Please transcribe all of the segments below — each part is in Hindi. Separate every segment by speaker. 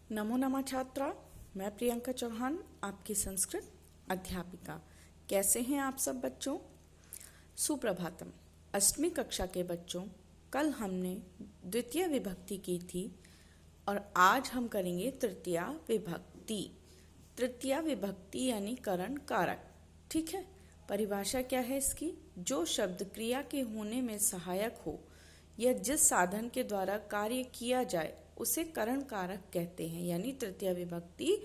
Speaker 1: नमो नमः छात्रा, मैं प्रियंका चौहान, आपकी संस्कृत अध्यापिका। कैसे हैं आप सब बच्चों? सुप्रभातम। अष्टवीं कक्षा के बच्चों, कल हमने द्वितीय विभक्ति की थी और आज हम करेंगे तृतीया विभक्ति। तृतीया विभक्ति यानी करण कारक। ठीक है, परिभाषा क्या है इसकी? जो शब्द क्रिया के होने में सहायक हो या जिस साधन के द्वारा कार्य किया जाए उसे करण कारक कहते हैं, यानी तृतीया विभक्ति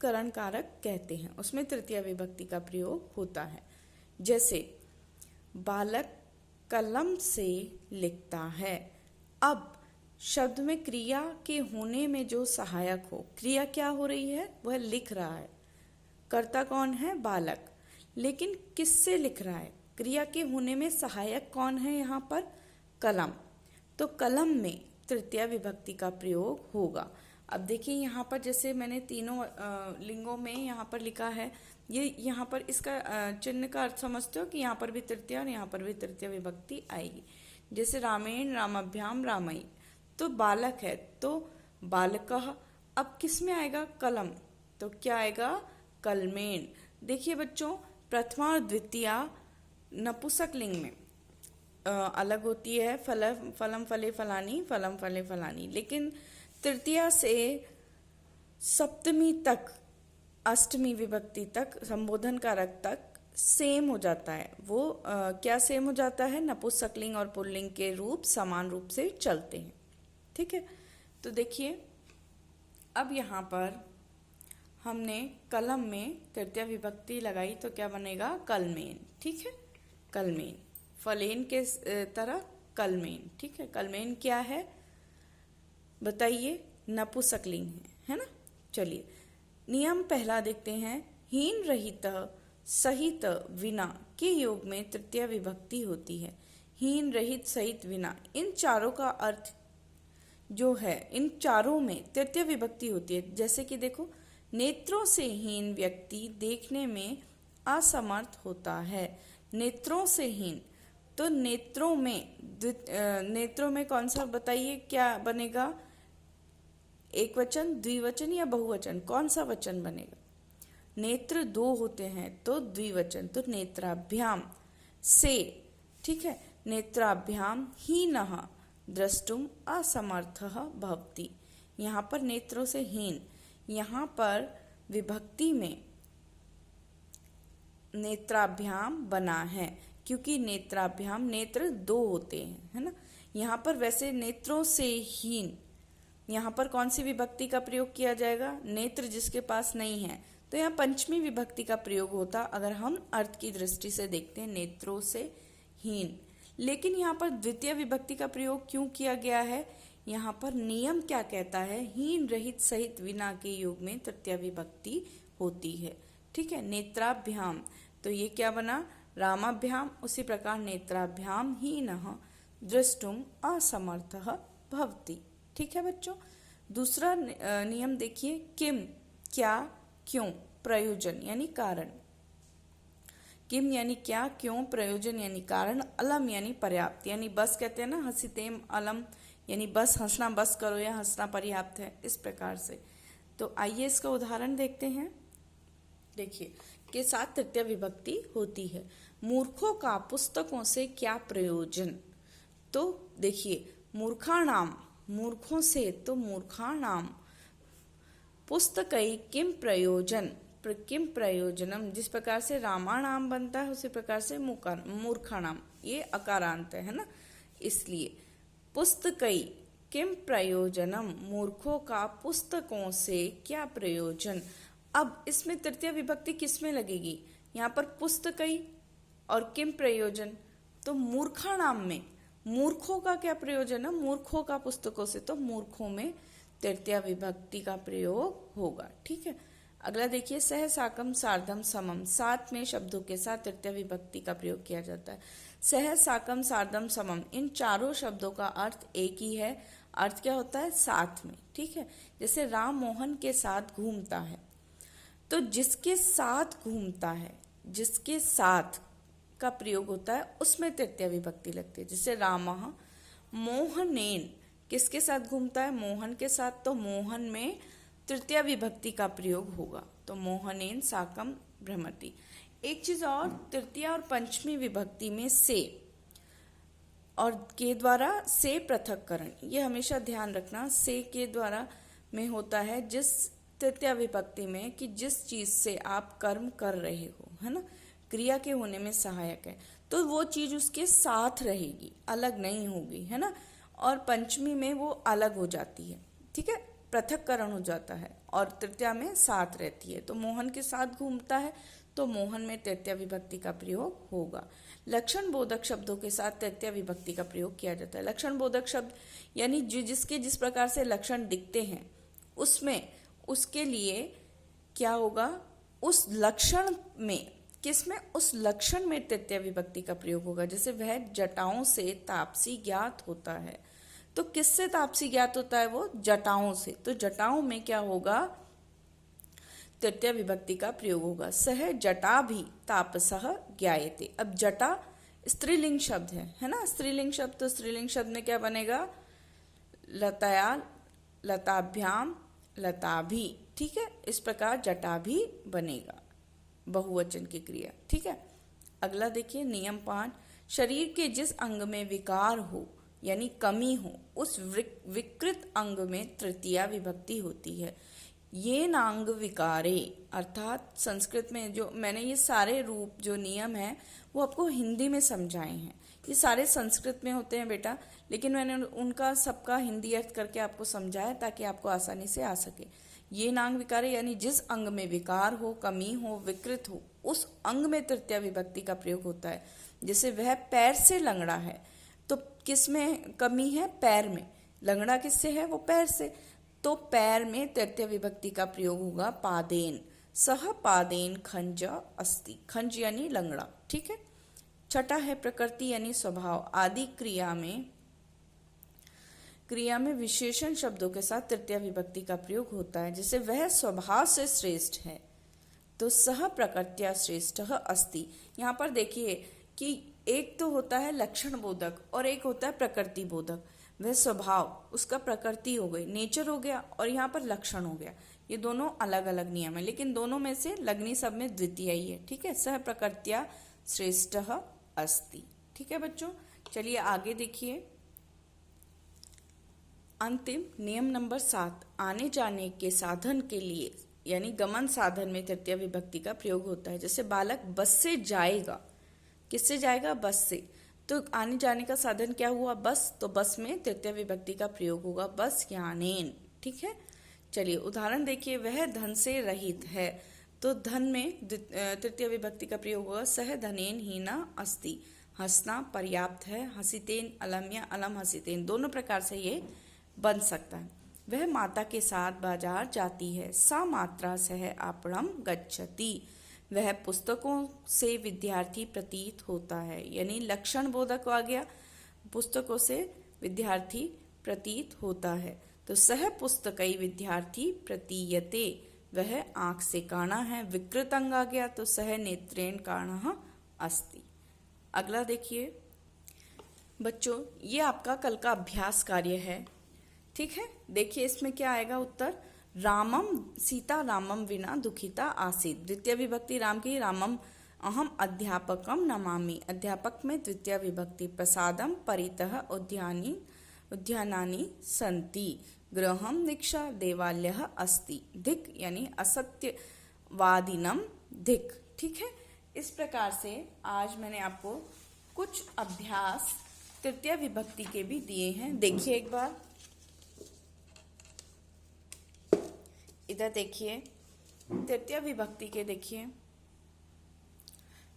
Speaker 1: करण कारक कहते हैं। उसमें तृतीया विभक्ति का प्रयोग होता है। जैसे बालक कलम से लिखता है। अब शब्द में क्रिया के होने में जो सहायक हो, क्रिया क्या हो रही है? वह लिख रहा है। कर्ता कौन है? बालक। लेकिन किससे लिख रहा है? क्रिया के होने में सहायक कौन है यहाँ पर? कलम। तो कलम में तृतीया विभक्ति का प्रयोग होगा। अब देखिए यहाँ पर जैसे मैंने तीनों लिंगों में यहाँ पर लिखा है, ये यहाँ पर इसका चिन्ह का अर्थ समझते हो कि यहाँ पर भी तृतीया और यहाँ पर भी तृतीया विभक्ति आएगी। जैसे रामेण रामाभ्याम रामई, तो बालक है तो बालकः। अब किस में आएगा? कलम। तो क्या आएगा? कलमेन। देखिए बच्चों, प्रथमा और द्वितीया नपुंसक लिंग में अलग होती है। फलम फले फलानी, फलम फले फलानी। लेकिन तृतीया से सप्तमी तक, अष्टमी विभक्ति तक, संबोधन कारक तक सेम हो जाता है। वो क्या सेम हो जाता है? नपुंसकलिंग और पुल्लिंग के रूप समान रूप से चलते हैं। ठीक है, तो देखिए अब यहाँ पर हमने कलम में तृतीया विभक्ति लगाई तो क्या बनेगा? कलमेन। ठीक है, कलमेन। फलेन के तरह कलमेन। ठीक है, कलमेन क्या है बताइए? नपुंसकलिंग है ना। चलिए नियम पहला देखते हैं। हीन रहित सहित विना के योग में तृतीया विभक्ति होती है। हीन रहित सहित विना, इन चारों का अर्थ जो है, इन चारों में तृतीया विभक्ति होती है। जैसे कि देखो, नेत्रों से हीन व्यक्ति देखने में असमर्थ होता है। नेत्रों से हीन, तो नेत्रों में कौन सा बताइए क्या बनेगा? एक वचन, द्विवचन या बहुवचन? कौन सा वचन बनेगा? नेत्र दो होते हैं तो द्विवचन, तो नेत्राभ्याम से। ठीक है, नेत्राभ्याम हीनः द्रष्टुम असमर्थः भवति। यहाँ पर नेत्रों से हीन, यहाँ पर विभक्ति में नेत्राभ्याम बना है क्योंकि नेत्राभ्याम नेत्र दो होते हैं, है ना। यहाँ पर वैसे नेत्रों से हीन, यहाँ पर कौन सी विभक्ति का प्रयोग किया जाएगा? नेत्र जिसके पास नहीं है, तो यहाँ पंचमी विभक्ति का प्रयोग होता अगर हम अर्थ की दृष्टि से देखते हैं, नेत्रों से हीन। लेकिन यहाँ पर द्वितीय विभक्ति का प्रयोग क्यों किया गया है? यहाँ पर नियम क्या कहता है? हीन रहित सहित विना के योग में तृतीया विभक्ति होती है। ठीक है, नेत्राभ्याम, तो ये क्या बना? रामाभ्याम। उसी प्रकार नेत्राभ्याम हीनः द्रष्टुम असमर्थः भवति। ठीक है बच्चों, दूसरा नियम देखिए। किम क्या, क्यों, प्रयोजन यानी कारण। किम यानी क्या, क्यों, प्रयोजन यानी कारण, अलम यानी पर्याप्त, यानी बस कहते हैं ना, हसितेम अलम, यानी बस, हंसना बस करो या हंसना पर्याप्त है, इस प्रकार से। तो आइए इसका उदाहरण देखते हैं। देखिए के साथ तृतीय विभक्ति होती है। मूर्खों का पुस्तकों से क्या प्रयोजन? तो देखिए, मूर्खाणाम, मूर्खों से, तो मूर्खाणाम, पुस्तकै किम प्रयोजन, किम प्रयोजनम। जिस प्रकार से रामाणाम बनता है उसी प्रकार से मूर्खाणाम, ये अकारांत है ना, इसलिए पुस्तकै किम प्रयोजनम, मूर्खों का पुस्तकों से क्या प्रयोजन। अब इसमें तृतीय विभक्ति किस में लगेगी? यहाँ पर पुस्तकै और किम प्रयोजन, तो मूर्खाणाम में मूर्खों का क्या प्रयोजन है? मूर्खों का पुस्तकों से, तो मूर्खों में तृतीया विभक्ति का प्रयोग होगा। ठीक है, अगला देखिए। सह साकम सार्धम समम, साथ में शब्दों के साथ तृतीया विभक्ति का प्रयोग किया जाता है। सह साकम सार्धम समम, इन चारों शब्दों का अर्थ एक ही है। अर्थ क्या होता है? साथ में। ठीक है, जैसे राम मोहन के साथ घूमता है, तो जिसके साथ घूमता है, जिसके साथ का प्रयोग होता है उसमें तृतीया विभक्ति लगती है। जैसे रामः मोहनेन किसके साथ घूमता है? मोहन के साथ। तो मोहन में तृतीया विभक्ति का प्रयोग होगा, तो मोहनेन साकम भ्रमति। एक चीज और, तृतीया और पंचमी विभक्ति में से और के द्वारा से पृथक्करण, ये हमेशा ध्यान रखना। से के द्वारा में होता है जिस तृतीया विभक्ति में कि जिस चीज से आप कर्म कर रहे हो, है ना, क्रिया के होने में सहायक है, तो वो चीज उसके साथ रहेगी, अलग नहीं होगी, है ना। और पंचमी में वो अलग हो जाती है, ठीक है, पृथक्करण हो जाता है, और तृतीया में साथ रहती है। तो मोहन के साथ घूमता है, तो मोहन में तृतीया विभक्ति का प्रयोग होगा। लक्षण बोधक शब्दों के साथ तृतीया विभक्ति का प्रयोग किया जाता है। लक्षण बोधक शब्द यानी जिसके जिस प्रकार से लक्षण दिखते हैं उसमें, उसके लिए क्या होगा, उस लक्षण में, किसमें, उस लक्षण में तृतीया विभक्ति का प्रयोग होगा। जैसे वह जटाओं से तापसी ज्ञात होता है, तो किससे तापसी ज्ञात होता है? वो जटाओं से। तो जटाओं में क्या होगा? तृतीया विभक्ति का प्रयोग होगा। सह जटा भी तापसः ज्ञायते। अब जटा स्त्रीलिंग शब्द है ना, स्त्रीलिंग शब्द। तो स्त्रीलिंग शब्द में क्या बनेगा? लताया, लताभ्याम, लताभी, ठीक है, इस प्रकार जटा भी बनेगा, बहुवचन की क्रिया, ठीक है। अगला देखिए नियम 5, शरीर के जिस अंग में विकार हो यानी कमी हो, उस विकृत अंग में तृतीया विभक्ति होती है। ये नांग विकारे, अर्थात संस्कृत में जो मैंने ये सारे रूप जो नियम है वो आपको हिंदी में समझाए हैं, ये सारे संस्कृत में होते हैं बेटा, लेकिन मैंने उनका सबका हिंदी अर्थ करके आपको समझाया ताकि आपको आसानी से आ सके। ये नांग विकारे यानी जिस अंग में विकार हो, कमी हो, विकृत हो, उस अंग में तृतीया विभक्ति का प्रयोग होता है। जैसे वह पैर से लंगड़ा है, तो किस में कमी है? पैर में। लंगड़ा किससे है? वो पैर से। तो पैर में तृतीय विभक्ति का प्रयोग होगा पादेन। सह पादेन खंज अस्ति, खंज यानी लंगड़ा, ठीक है। छठा है प्रकृति यानी स्वभाव। आदि क्रिया में विशेषण शब्दों के साथ तृतीय विभक्ति का प्रयोग होता है। जैसे वह स्वभाव से श्रेष्ठ है, तो सह प्रकृत्या श्रेष्ठ अस्ति। यहाँ पर देखिए कि एक तो होता है लक्षण बोधक और एक होता है प्रकृति बोधक। वह स्वभाव, उसका प्रकृति हो गई, नेचर हो गया, और यहाँ पर लक्षण हो गया। ये दोनों अलग अलग नियम है, लेकिन दोनों में से लगनी सब में द्वितीय ही है, ठीक है। सह प्रकृत्या श्रेष्ठ अस्ति, ठीक है बच्चों। चलिए आगे देखिए, अंतिम नियम नंबर 7, आने जाने के साधन के लिए यानी गमन साधन में तृतीय विभक्ति का प्रयोग होता है। जैसे बालक बस से जाएगा, किससे जाएगा? बस से। तो आने जाने का साधन क्या हुआ? बस। तो बस में तृतीय विभक्ति का प्रयोग होगा बस यानेन, ठीक है। चलिए उदाहरण देखिए, वह धन से रहित है, तो धन में तृतीय विभक्ति का प्रयोग होगा सह धनेन हीना अस्ति। हंसना पर्याप्त है, हसीतेन अलम या अलम हसीतेन, दोनों प्रकार से ये बन सकता है। वह माता के साथ बाजार जाती है, सा मात्रा सह आपणम गच्छति। वह पुस्तकों से विद्यार्थी प्रतीत होता है, यानी लक्षण बोधक आ गया, पुस्तकों से विद्यार्थी प्रतीत होता है। तो सह पुस्तकई विद्यार्थी प्रतीयते, वह आंख से काणा है। विकृत अंग आ गया, तो सह नेत्रेण काणः अस्ति। अगला देखिए बच्चों, ये आपका कल का अभ्यास कार्य है, ठीक है। देखिए इसमें क्या आएगा उत्तर। रामम सीता रामम विना दुखिता आसीत। द्वितीय विभक्ति राम की, रामम अहम अध्यापकम नमामि, अध्यापक में द्वितीय विभक्ति। प्रसादम परितः उद्यानानि सन्ति। गृहम दीक्षा देवालयः अस्ति। धिक यानी असत्यवादिनम धिक, ठीक है। इस प्रकार से आज मैंने आपको कुछ अभ्यास तृतीय विभक्ति के भी दिए हैं। देखिए एक बार इधर देखिए, तृतीय विभक्ति के देखिए,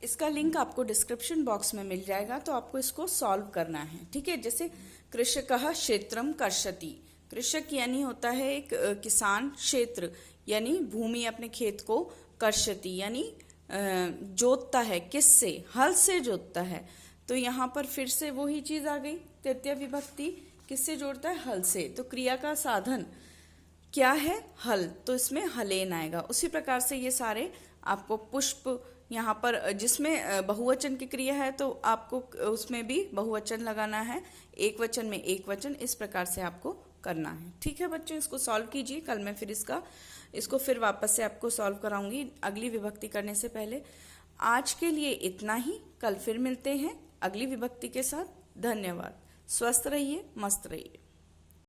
Speaker 1: इसका लिंक आपको डिस्क्रिप्शन बॉक्स में मिल जाएगा, तो आपको इसको सॉल्व करना है, ठीक है। जैसे कृषकः क्षेत्रम कर्षति, कृषक यानी होता है एक किसान, क्षेत्र यानी भूमि, अपने खेत को, कर्षति यानी जोतता है, किससे? हल से जोतता है। तो यहाँ पर फिर से वही चीज आ गई, तृतीय विभक्ति किससे जोड़ता है? हल से। तो क्रिया का साधन क्या है? हल, तो इसमें हलेन आएगा। उसी प्रकार से ये सारे आपको पुष्प यहाँ पर जिसमें बहुवचन की क्रिया है तो आपको उसमें भी बहुवचन लगाना है, एक वचन में एक वचन, इस प्रकार से आपको करना है। ठीक है बच्चों, इसको सॉल्व कीजिए। कल मैं फिर इसको फिर वापस से आपको सॉल्व कराऊंगी अगली विभक्ति करने से पहले। आज के लिए इतना ही, कल फिर मिलते हैं अगली विभक्ति के साथ। धन्यवाद। स्वस्थ रहिए, मस्त रहिए।